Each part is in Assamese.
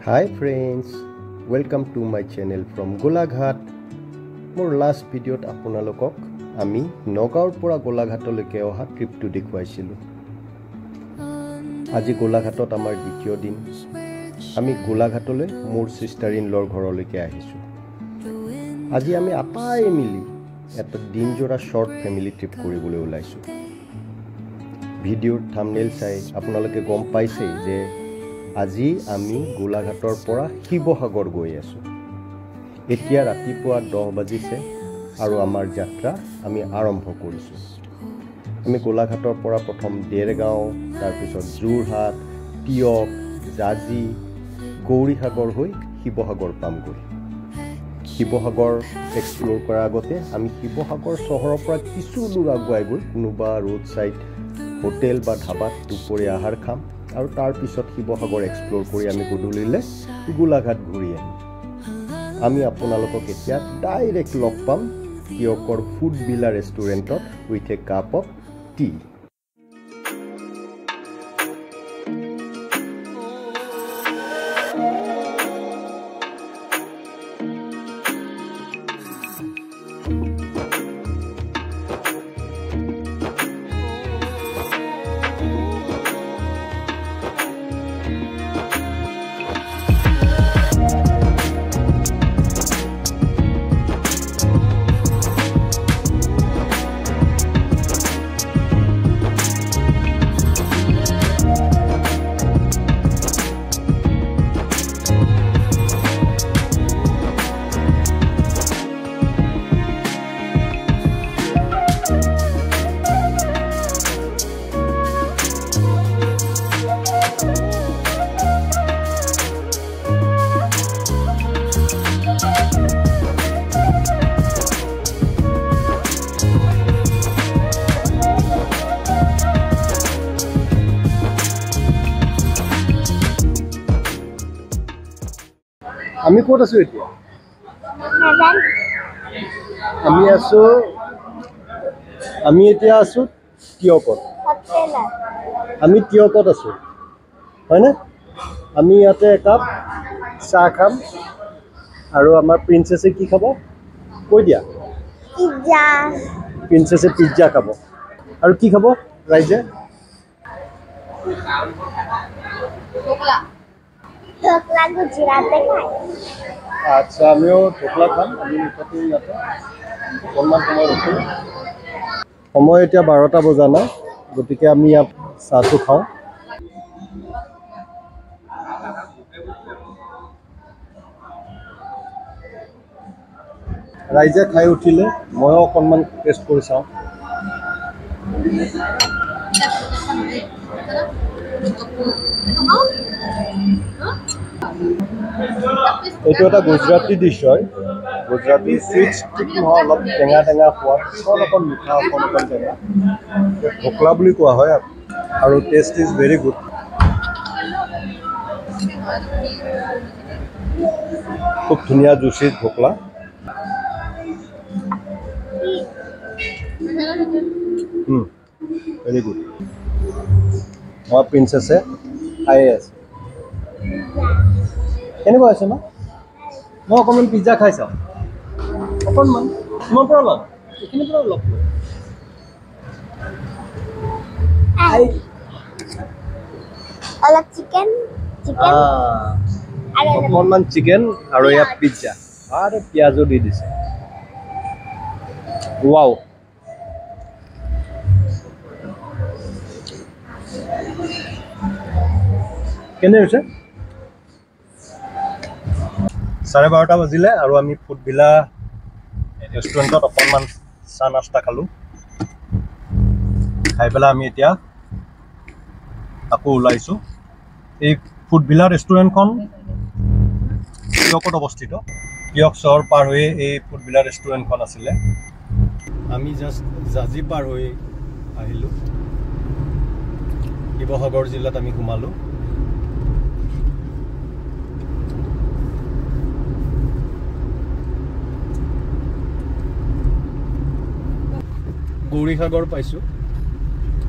Hi friends, welcome to my channel from Golaghat. Mor last video t apunalokok ami Nagaur pora Golaghatoleke oha trip to dekhuaisilu. Aji Golaghatot amar ditiyo din. Ami Golaghatole mor sister in law ghoroleke ahisu. Aji ami apai mili eta dinjora short family trip koribole ulaisu. Video thumbnail sai apunaloke gom paise je আজি আমি গোলাঘাটৰ পৰা শিৱসাগৰ গৈ আছো। এতিয়া ৰাতিপুৱা 10 বাজিছে আৰু আমাৰ যাত্ৰা আমি আৰম্ভ কৰিছো। আমি গোলাঘাটৰ পৰা প্ৰথম দেৰগাঁও, তাৰ পিছত যোৰহাট, টিয়ক, জাজি, গৌৰীসাগৰ হৈ শিৱসাগৰ পামগৈ। শিৱসাগৰ এক্সপ্লোৰ কৰাৰ আগতে আমি শিৱসাগৰ চহৰৰ পৰা কিছু দূৰ আগুৱাই গৈ কোনোবা ৰোড সাইড হোটেল বা ধাবাত দুপৰীয়া আহাৰ খাম আৰু তাৰ পিছত শিৱসাগৰ এক্সপ্লোৰ কৰি আমি গধূলিলে গোলাঘাট ঘূৰি আহিম। আমি আপোনালোকক এতিয়া ডাইৰেক্ট লগ পাম টিয়কৰ ফুড ভিলা ৰেষ্টুৰেণ্টত with a cup of T. আমি ক'ত আছো এতিয়া? আমি এতিয়া আছো টিয়কত। আমি টিয়কত আছো হয়নে? আমি ইয়াতে একাপ চাহ খাম আৰু আমাৰ প্ৰিন্সেছে কি খাব কৈ দিয়া। পিজ্জা। প্ৰিন্সেছে পিজ্জা খাব আৰু কি খাব ৰাইজে? ঢোকলা গুজরাতে খাই। আচ্ছা আমিও ঢোকলা খাম। আমি মুখতে ইয়াতে অকণমান সময় ৰখিম। সময় এতিয়া 12টা বজা নাই, গতিকে আমি ইয়াত চাহটো খাওঁ। ৰাইজে খাই উঠিলে ময়ো অকণমান টেষ্ট কৰি চাওঁ। এইটো এটা গুজৰাটী ডিছ হয়। গুজৰাটী সুইট ঠিক নহয়, অলপ টেঙা টেঙা সোৱাদ, অকণ মিঠা অকণ টেঙা। ঢোকলা বুলি কোৱা হয় আৰু টেষ্ট ইজ ভেৰি গুড। খুব ধুনীয়া জুচি ঢোকলা। Very good. মই প্ৰিন্সেছে খাই আছে। কেনেকুৱা আছে ন? মই অকণমান পিজ্জা খাই চাওঁ, অকণমান তোমাৰ পৰা ল'ম, এইখিনিৰ পৰা ল'ম। অলপ চিকেন অকণমান চিকেন আৰু ইয়াত পিজ্জা আৰু পিঁয়াজো দি দিছে। ৱাও, কেনে হৈছে? 12:30 বাজিলে আৰু আমি ফুড ভিলা ৰেষ্টুৰেণ্টত অকণমান চাহ নাস্তা খালোঁ। খাই পেলাই আমি এতিয়া আকৌ ওলাইছোঁ। এই ফুড ভিলা ৰেষ্টুৰেণ্টখন টিয়কত অৱস্থিত। টিয়ক চহৰ পাৰ হৈ এই ফুড ভিলা ৰেষ্টুৰেণ্টখন আছিলে। আমি জাষ্ট জাজি পাৰ হৈ আহিলোঁ। শিৱসাগৰ জিলাত আমি সোমালোঁ। গৌৰীসাগৰ পাইছোঁ।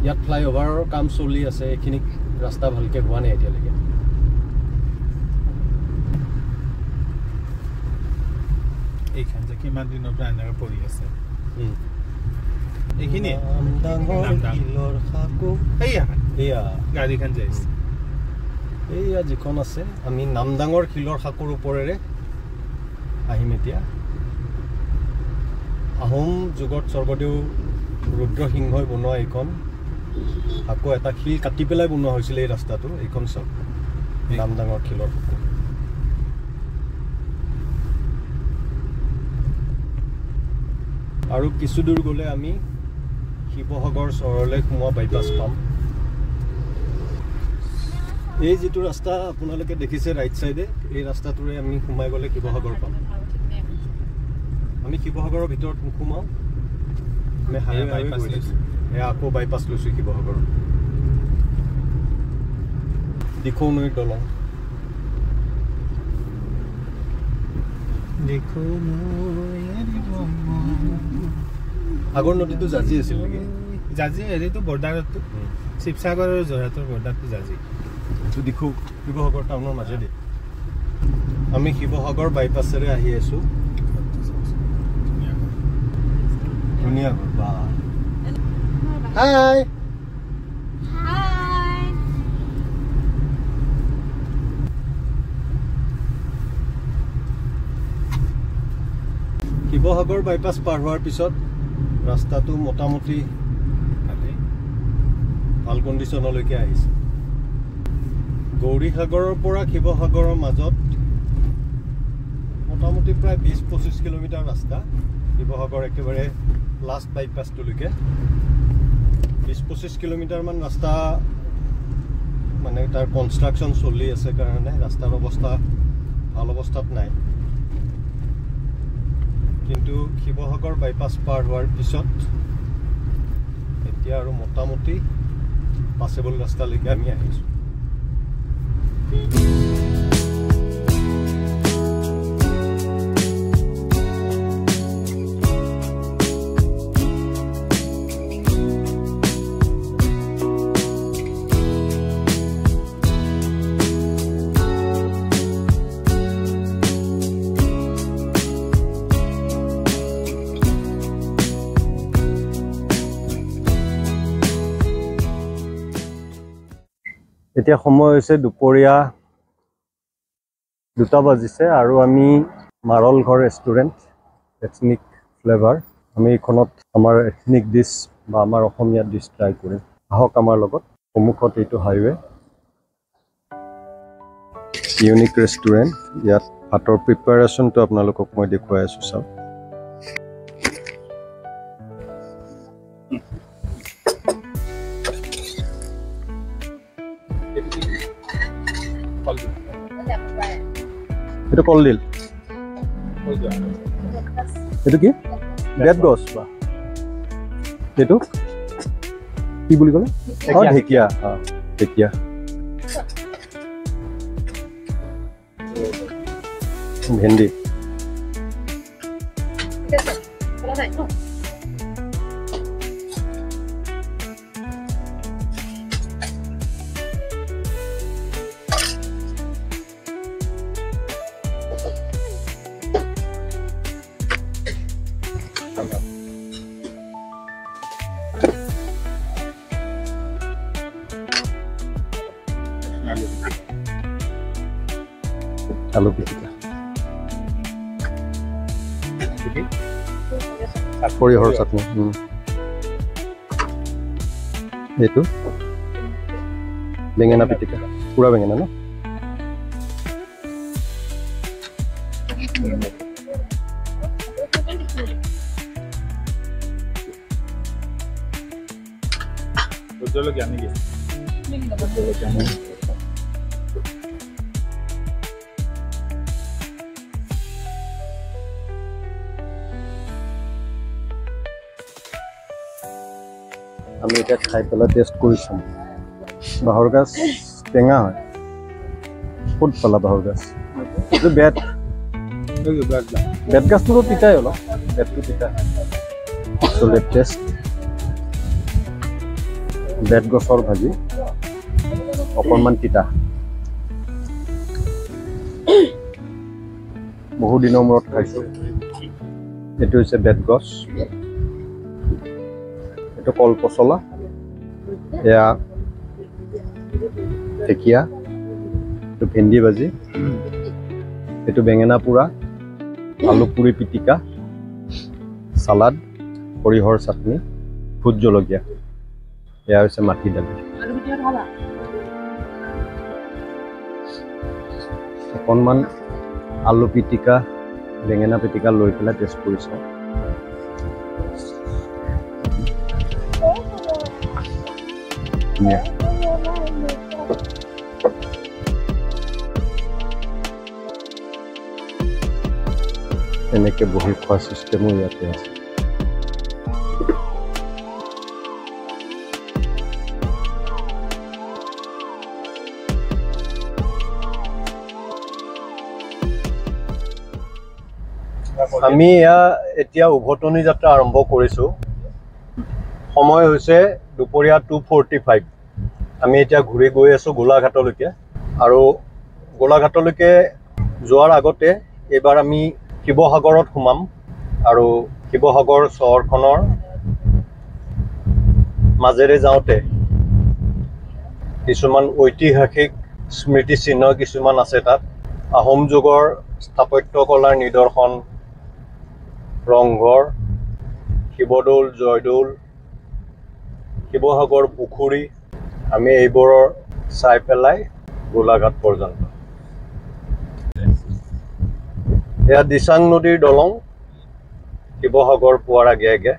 ইয়াত ফ্লাইঅভাৰৰ কাম চলি আছে, এইখিনি ৰাস্তা ভালকৈ হোৱা নাই এতিয়ালৈকে। এইখান যে কিমান দিনৰ পৰা এনেকৈ পৰি আছে এইখিনি এয়া গাড়ীখন যে আহিছে এইয়া যিখন আছে আমি নামদাঙৰ শিলৰ সাঁকোৰ ওপৰেৰে আহিম এতিয়া আহোম যুগত স্বৰ্গদেউ ৰুদ্ৰসিংহই বনোৱা এইখন আকৌ এটা শিল কাটি পেলাই বনোৱা হৈছিল এই ৰাস্তাটো এইখন চব নামদাঙৰ শিলৰ সাঁকোৰ আৰু কিছু দূৰ গ'লে আমি শিৱসাগৰ চহৰলৈ সোমোৱা বাইপাছ পাম এই যিটো ৰাস্তা আপোনালোকে দেখিছে ৰাইট চাইডে এই ৰাস্তাটোৰে আমি সোমাই গ'লে শিৱসাগৰ পাম আমি শিৱসাগৰৰ ভিতৰত নোসোমাওঁ আমি হাইৱে গৈ আছোঁ এয়া আকৌ বাইপাছ লৈছোঁ শিৱসাগৰ দিখৌ নৈৰ দলং আগৰ নদীটো জাজি আছিল নেকি জাজি হেৰিটো বৰ্ডাৰটো শিৱসাগৰ আৰু যোৰহাটৰ বৰ্ডাৰটো জাজি দিখৌ শিৱসাগৰ টাউনৰ মাজেদি আমি শিৱসাগৰ বাইপাছেৰে আহি আছোঁ ধুনীয়া বা হাই শিৱসাগৰ বাইপাছ পাৰ হোৱাৰ পিছত ৰাস্তাটো মোটামুটি ভাল কণ্ডিশ্যনলৈকে আহিছে গৌৰীসাগৰৰ পৰা শিৱসাগৰৰ মাজত মোটামুটি প্ৰায় 20-25 কিলোমিটাৰ ৰাস্তা শিৱসাগৰ একেবাৰে লাষ্ট বাইপাছটোলৈকে 20-25 কিলোমিটাৰমান ৰাস্তা মানে তাৰ কনষ্ট্ৰাকশ্যন চলি আছে কাৰণে ৰাস্তাৰ অৱস্থা ভাল অৱস্থাত নাই কিন্তু শিৱসাগৰ বাইপাছ পাৰ হোৱাৰ পিছত এতিয়া আৰু মোটামুটি পাছেবল ৰাস্তালৈকে আমি আহিছোঁ এতিয়া সময় হৈছে দুপৰীয়া 2টা বাজিছে আৰু আমি মাৰল ঘৰ ৰেষ্টুৰেণ্ট এথনিক ফ্লেভাৰ আমি এইখনত আমাৰ এথনিক ডিছ বা আমাৰ অসমীয়া ডিছ ট্ৰাই কৰিম আহক আমাৰ লগত সন্মুখত এইটো হাইৱে ইউনিক ৰেষ্টুৰেণ্ট ইয়াত ভাতৰ প্ৰিপাৰেশ্যনটো আপোনালোকক মই দেখুৱাই আছোঁ চাওক itu কলডিল itu কি বেত গছ বা itu কি বুলি ক'লে অ ঢেকীয়া ঢেকীয়া ভেন্দি আলু পিটিকা সৰিয়হৰ চাটনি এইটো বেঙেনা পিটিকা পুৰা বেঙেনা ন জলকীয়া নেকি আমি এটা খাই পেলাই টেষ্ট কৰি চাম বাঁহৰ গাছ টেঙা হয় ক'ত পালা বাঁহৰ গাছ এইটো বেত গাছটোতো তিতাই অলপ বেতটো তিতা চলে টেষ্ট বেত গছৰ ভাজি অকণমান তিতা বহু দিনৰ মূৰত খাইছোঁ এইটো হৈছে বেতগছ, এইটো কল পচলা, এয়া ঢেকীয়া, এইটো ভেন্দি ভাজি, এইটো বেঙেনা পোৰা, আলু পুৰি পিটিকা, চালাড, সৰিয়হৰ চাটনি, ভোট জলকীয়া, এয়া হৈছে মাটি দালি। অকণমান আলু পিটিকা, বেঙেনা পিটিকা লৈ পেলাই টেষ্ট কৰি চাওঁ। ধুনীয়া। এনেকৈ বহি খোৱা চিষ্টেমো ইয়াতে আছে। আমি এতিয়া উভতনি যাত্ৰা আৰম্ভ কৰিছোঁ। সময় হৈছে দুপৰীয়া 2:45। আমি এতিয়া ঘূৰি গৈ আছোঁ গোলাঘাটলৈকে, আৰু গোলাঘাটলৈকে যোৱাৰ আগতে এইবাৰ আমি শিৱসাগৰত সোমাম, আৰু শিৱসাগৰ চহৰখনৰ মাজেৰে যাওঁতে কিছুমান ঐতিহাসিক স্মৃতিচিহ্ন কিছুমান আছে তাত। আহোম যুগৰ স্থাপত্য কলাৰ নিদৰ্শন, ৰংঘৰ, শিৱদৌল, জয়দৌল, শিৱসাগৰ পুখুৰী, আমি এইবোৰৰ চাই পেলাই গোলাঘাট পৰ্যন্ত। এয়া দিচাং নদীৰ দলং, শিৱসাগৰ পোৱাৰ আগে আগে।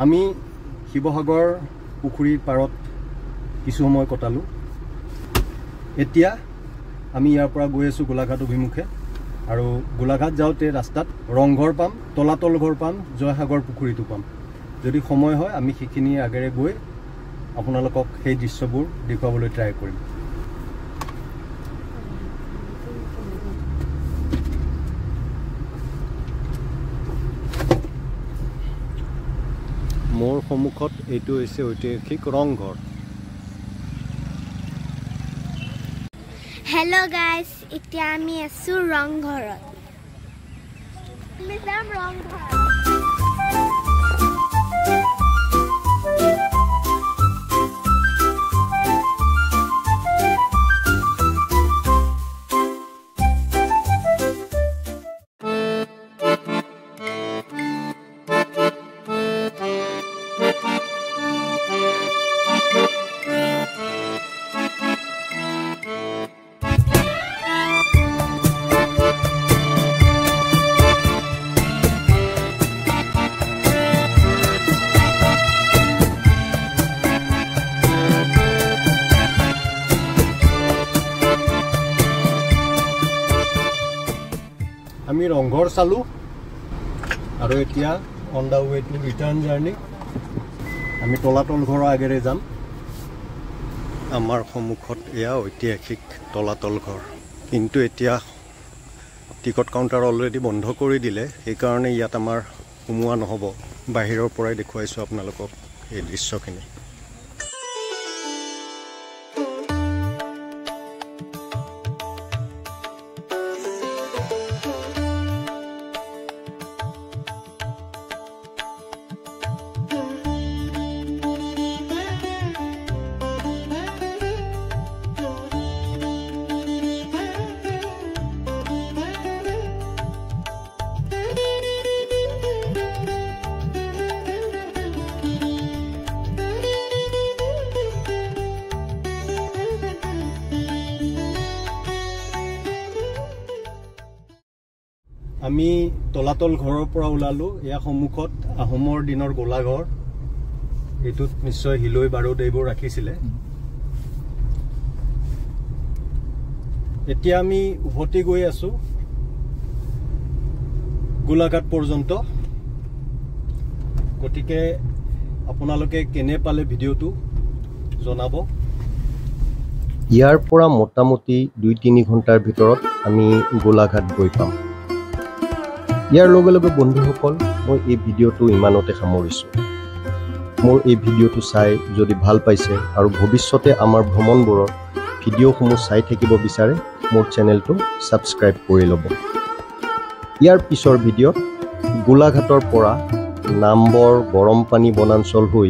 আমি শিৱসাগৰ পুখুৰীৰ পাৰত কিছু সময় কটালোঁ। এতিয়া আমি ইয়াৰ পৰা গৈ আছোঁ গোলাঘাট অভিমুখে, আৰু গোলাঘাট যাওঁতে ৰাস্তাত ৰংঘৰ পাম, তলাতল ঘৰ পাম, জয়সাগৰ পুখুৰীটো পাম। যদি সময় হয় আমি সেইখিনি আগেৰে গৈ আপোনালোকক সেই দৃশ্যবোৰ দেখুৱাবলৈ ট্ৰাই কৰিম। মোৰ সন্মুখত এইটো হৈছে ঐতিহাসিক ৰংঘৰ। হেল্ল' গাইজ, এতিয়া আমি আছোঁ ৰংঘৰত। আমি ৰংঘৰ চালোঁ, আৰু এতিয়া on the way to return journey আমি তলাতল ঘৰৰ আগেৰে যাম। আমাৰ সন্মুখত এয়া ঐতিহাসিক তলাতল ঘৰ, কিন্তু এতিয়া টিকট কাউণ্টাৰ অলৰেডি বন্ধ কৰি দিলে, সেইকাৰণে ইয়াত আমাৰ সোমোৱা নহ'ব। বাহিৰৰ পৰাই দেখুৱাইছোঁ আপোনালোকক এই দৃশ্যখিনি। আমি তলাতল ঘৰৰ পৰা ওলালোঁ। ইয়াৰ সন্মুখত আহোমৰ দিনৰ গোলাঘৰ। এইটোত নিশ্চয় হিলৈ বাৰুদ এইবোৰ ৰাখিছিলে। এতিয়া আমি উভতি গৈ আছোঁ গোলাঘাট পৰ্যন্ত। গতিকে আপোনালোকে কেনে পালে ভিডিঅ'টো জনাব। ইয়াৰ পৰা মোটামুটি 2-3 ঘণ্টাৰ ভিতৰত আমি গোলাঘাট গৈ পাম। ইয়াৰ লগে লগে বন্ধুসকল, মই এই ভিডিঅ'টো ইমানতে সামৰিছোঁ। মোৰ এই ভিডিঅ'টো চাই যদি ভাল পাইছে আৰু ভৱিষ্যতে আমাৰ ভ্ৰমণবোৰৰ ভিডিঅ'সমূহ চাই থাকিব বিচাৰে, মোৰ চেনেলটো ছাবস্ক্ৰাইব কৰি ল'ব। ইয়াৰ পিছৰ ভিডিঅ'ত গোলাঘাটৰ পৰা নাম্বৰ গৰমপানী বনাঞ্চল হৈ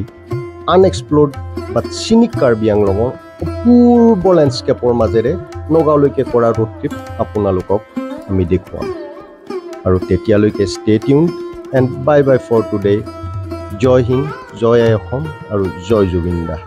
আনএক্সপ্ল'ৰ্ড বা চিনিক কাৰ্বি আংলঙৰ অপূৰ্ব লেণ্ডস্কেপৰ মাজেৰে নগাঁওলৈকে কৰা ৰোড ট্ৰিপ আপোনালোকক আমি দেখুৱাম। আৰু তেতিয়ালৈকে stay tuned and bye bye for today. জয় হিন্দ, জয় আই অসম আৰু জয় জুবিন দা।